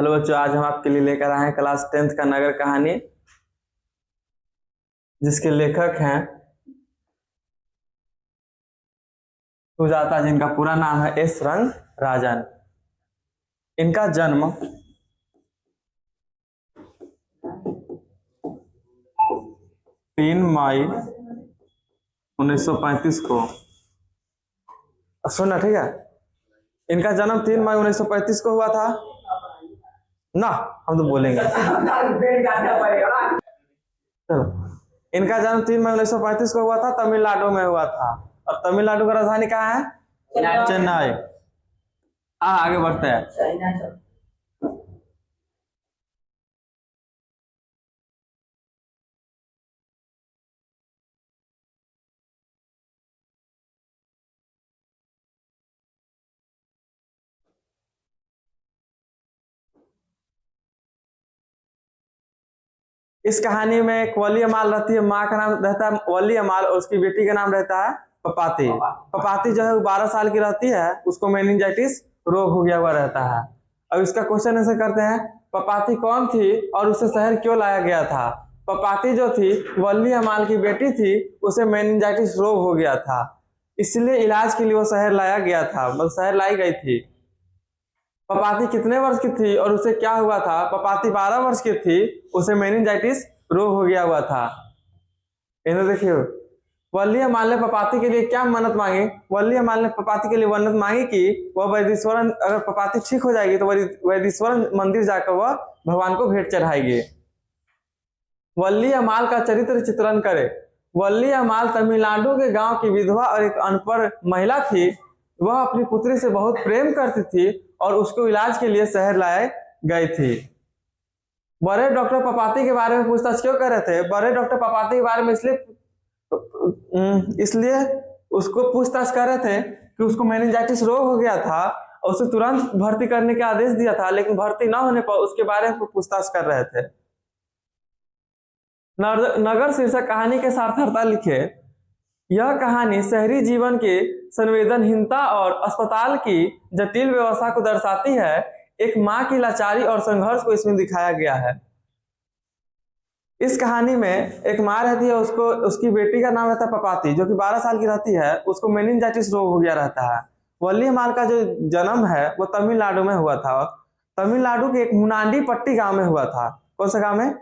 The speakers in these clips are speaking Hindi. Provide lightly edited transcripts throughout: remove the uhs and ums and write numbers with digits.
हेलो बच्चों, आज हम आपके लिए लेकर आए हैं क्लास 10th का नगर कहानी, जिसके लेखक हैं सुजाता, जिनका पूरा नाम है एस रंगराजन। इनका जन्म 3 मई 1935 को, सुनना ठीक है, इनका जन्म 3 मई 1935 को हुआ था ना, हम तो बोलेंगे। चलो, इनका जन्म 3 मई 1935 को हुआ था, तमिलनाडु में हुआ था। और तमिलनाडु का राजधानी कहाँ है? चेन्नई। आगे बढ़ते हैं। इस कहानी में एक वली अमाल रहती है, माँ का नाम रहता है वली अमाल और उसकी बेटी का नाम रहता है पपाती। पपाती जो है वो 12 साल की रहती है, उसको मेनिंजाइटिस रोग हो गया हुआ रहता है। अब इसका क्वेश्चन ऐसे करते हैं, पपाती कौन थी और उसे शहर क्यों लाया गया था? पपाती जो थी वली अमाल की बेटी थी, उसे मेनिंजाइटिस रोग हो गया था, इसलिए इलाज के लिए वो शहर लाया गया था, मतलब शहर लाई गई थी। पपाती कितने वर्ष की थी और उसे क्या हुआ था? पपाती 12 वर्ष की थी, उसे मेनिंजाइटिस रोग हो गया हुआ था। इन्हें देखिए, वल्ली अमाल ने पपाती के लिए क्या मन्नत मांगी? वल्ली अमाल ने पपाती के लिए मन्नत मांगी कि वह वैदीश्वरन, अगर पपाती ठीक हो जाएगी तो वैदीश्वरन मंदिर जाकर वह भगवान को भेंट चढ़ाएगी। वल्ली अमाल का चरित्र चित्रण करे। वल्ली अमाल तमिलनाडु के गांव की विधवा और एक अनपढ़ महिला थी। वह अपनी पुत्री से बहुत प्रेम करती थी और उसको इलाज के लिए शहर लाए गई थी। बड़े डॉक्टर पपाती के बारे में पूछताछ क्यों कर रहे थे? बड़े डॉक्टर पपाती के बारे में इसलिए उसको पूछताछ कर रहे थे कि उसको मेनिंजाइटिस रोग हो गया था और उसे तुरंत भर्ती करने का आदेश दिया था, लेकिन भर्ती न होने पर उसके बारे में पूछताछ कर रहे थे। नगर शीर्षक कहानी के सार्थकता लिखे। यह कहानी शहरी जीवन की संवेदनहीनता और अस्पताल की जटिल व्यवस्था को दर्शाती है। एक माँ की लाचारी और संघर्ष को इसमें दिखाया गया है। इस कहानी में एक माँ रहती है, उसको उसकी बेटी का नाम रहता है पपाती, जो कि 12 साल की रहती है, उसको मेनिंजाइटिस रोग हो गया रहता है। वल्ली अमाल का जो जन्म है वो तमिलनाडु में हुआ था। तमिलनाडु के एक मुनांडी पट्टी गांव में हुआ था। कौन सा गांव में?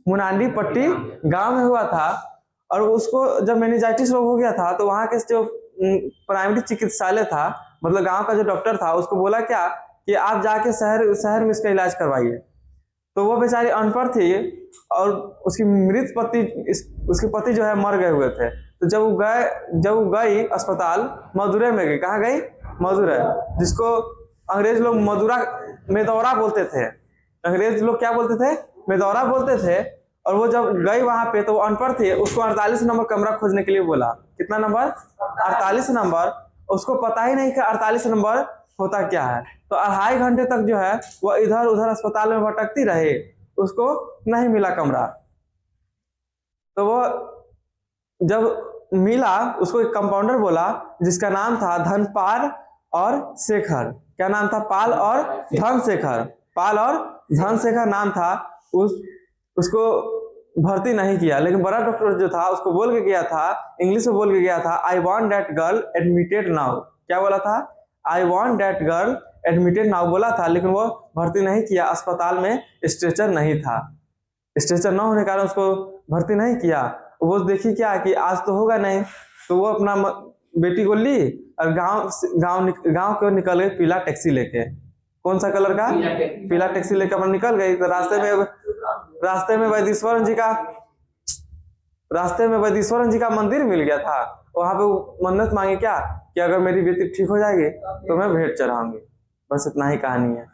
मुनांडी पट्टी गांव में हुआ था। और उसको जब मेनिंजाइटिस रोग हो गया था तो वहां के जो प्राइमरी चिकित्सालय था, मतलब गांव का जो डॉक्टर था, उसको बोला क्या कि आप जाके शहर में इसका इलाज करवाइए। तो वो बेचारी अनपढ़ थी और उसकी मृत पति, उसके पति जो है मर गए हुए थे। तो जब वो गई अस्पताल, मदुरै में गई। कहाँ गई? मदुरै, जिसको अंग्रेज लोग मेदौरा बोलते थे। अंग्रेज लोग क्या बोलते थे? मेदौरा बोलते थे। और वो जब गई वहां पे तो वो अनपढ़ थी, उसको 48 नंबर कमरा खोजने के लिए बोला। कितना नंबर? 48 नंबर। उसको पता ही नहीं कि 48 नंबर होता क्या है। तो 2.5 घंटे तक जो है वो इधर उधर अस्पताल में भटकती रही, उसको नहीं मिला कमरा। तो वो जब मिला, उसको एक कंपाउंडर बोला जिसका नाम था धनपाल और शेखर। क्या नाम था? पाल और धनशेखर। पाल और धनशेखर नाम था। उसको भर्ती नहीं किया, लेकिन बड़ा डॉक्टर जो था उसको बोल के गया था, इंग्लिश में बोल के गया था, I want that girl admitted now. क्या बोला था? I want that girl admitted now बोला था, लेकिन वो भर्ती नहीं किया। अस्पताल में स्ट्रेचर नहीं था, स्ट्रेचर न होने के कारण उसको भर्ती नहीं किया। वो देखी क्या कि आज तो होगा नहीं, तो वो अपना बेटी को ली और गांव को निकल गई पीला टैक्सी लेके। कौन सा कलर का? पीला टैक्सी लेकर अपन निकल गई। तो रास्ते में वैदीश्वरन जी का मंदिर मिल गया था। वहां पे मन्नत मांगी क्या कि अगर मेरी बेटी ठीक हो जाएगी तो मैं भेंट चढ़ाऊंगी। बस इतना ही कहानी है।